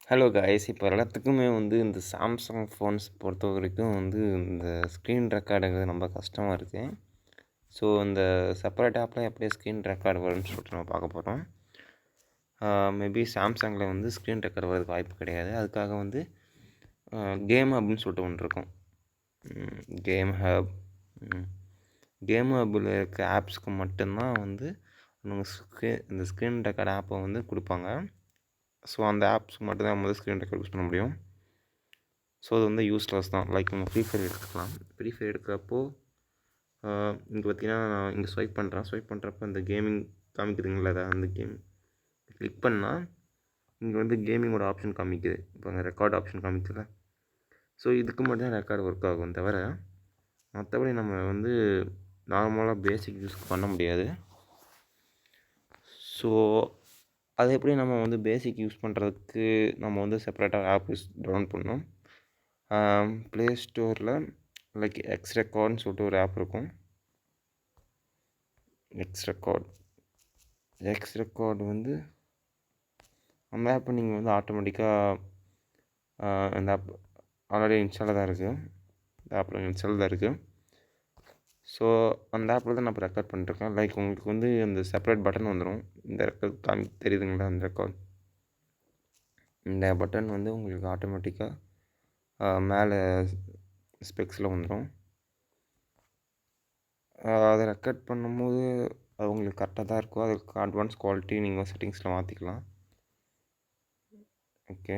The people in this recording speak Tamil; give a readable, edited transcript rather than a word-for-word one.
ஹலோ காய்ஸ், இப்போ எல்லாத்துக்குமே வந்து இந்த சாம்சங் ஃபோன்ஸ் பொறுத்த வரைக்கும் வந்து இந்த ஸ்க்ரீன் ரெக்கார்டுங்கிறது ரொம்ப கஷ்டமாக இருக்குது. ஸோ இந்த செப்பரேட் ஆப்பில் எப்படி ஸ்க்ரீன் ரெக்கார்டு வரும்னு சொல்லிட்டு நம்ம பார்க்க போகிறோம். மேபி சாம்சங்கில் வந்து ஸ்க்ரீன் ரெக்கார்டு வரதுக்கு வாய்ப்பு கிடையாது. அதுக்காக வந்து கேம் ஹப்னு சொல்லிட்டு ஒன்று இருக்கும். கேம் ஹப்பில் இருக்க ஆப்ஸ்க்கு மட்டும்தான் வந்து இந்த ஸ்க்ரீன் ரெக்கார்டு ஆப்பை வந்து கொடுப்பாங்க. ஸோ அந்த ஆப்ஸ்க்கு மட்டும்தான் நம்ம வந்து ஸ்க்ரீன் ரெக்கார்ட் யூஸ் பண்ண முடியும். ஸோ அது வந்து யூஸ்லெஸ் தான். லைக் நம்ம ஃப்ரீ ஃபயர் எடுத்துக்கலாம். ஃப்ரீ ஃபயர் எடுக்கிறப்போ இங்கே பார்த்தீங்கன்னா நான் இங்கே ஸ்வைப் பண்ணுறப்போ இந்த கேமிங் காமிக்குதுங்களா, அதான் அந்த கேம் கிளிக் பண்ணால் இங்கே வந்து கேமிங்கோட ஆப்ஷன் காமிக்குது. இப்போ அங்கே ரெக்கார்ட் ஆப்ஷன் காமிக்குதுல. ஸோ இதுக்கு மட்டும் தான் ரெக்கார்டு ஒர்க் ஆகும், தவிர மற்றபடி நம்ம வந்து நார்மலாக பேசிக் யூஸ் பண்ண முடியாது. ஸோ அது எப்படி நம்ம வந்து பேசிக் யூஸ் பண்ணுறதுக்கு நம்ம வந்து செப்பரேட்டாக ஆப் டவுன்லோட் பண்ணணும். ப்ளே ஸ்டோரில் லைக் எக்ஸ் ரெக்கார்ட்னு சொல்லிட்டு ஒரு ஆப் இருக்கும். எக்ஸ் ரெக்கார்டு வந்து அந்த ஆப்பை நீங்கள் வந்து ஆட்டோமேட்டிக்காக அந்த ஆப் ஆல்ரெடி இன்ஸ்டாலில் தான் இருக்குது. இந்த ஆப்பில் இன்ஸ்டாலில் தான் இருக்குது. ஸோ அந்த ஆப்பில் தான் நான் இப்போ ரெக்கார்ட் பண்ணிட்டுருக்கேன். லைக் உங்களுக்கு வந்து அந்த செப்பரேட் பட்டன் வந்துடும். இந்த ரெக்கார்ட் தெரியுதுங்களா, அந்த ரெக்கார்ட் இந்த பட்டன் வந்து உங்களுக்கு ஆட்டோமேட்டிக்காக மேலே ஸ்பெக்ஸில் வந்துடும். அதை ரெக்கார்ட் பண்ணும்போது அது உங்களுக்கு கரெக்டாக தான் இருக்கும். அதுக்கு அட்வான்ஸ் குவாலிட்டி நீங்கள் செட்டிங்ஸில் மாற்றிக்கலாம். ஓகே.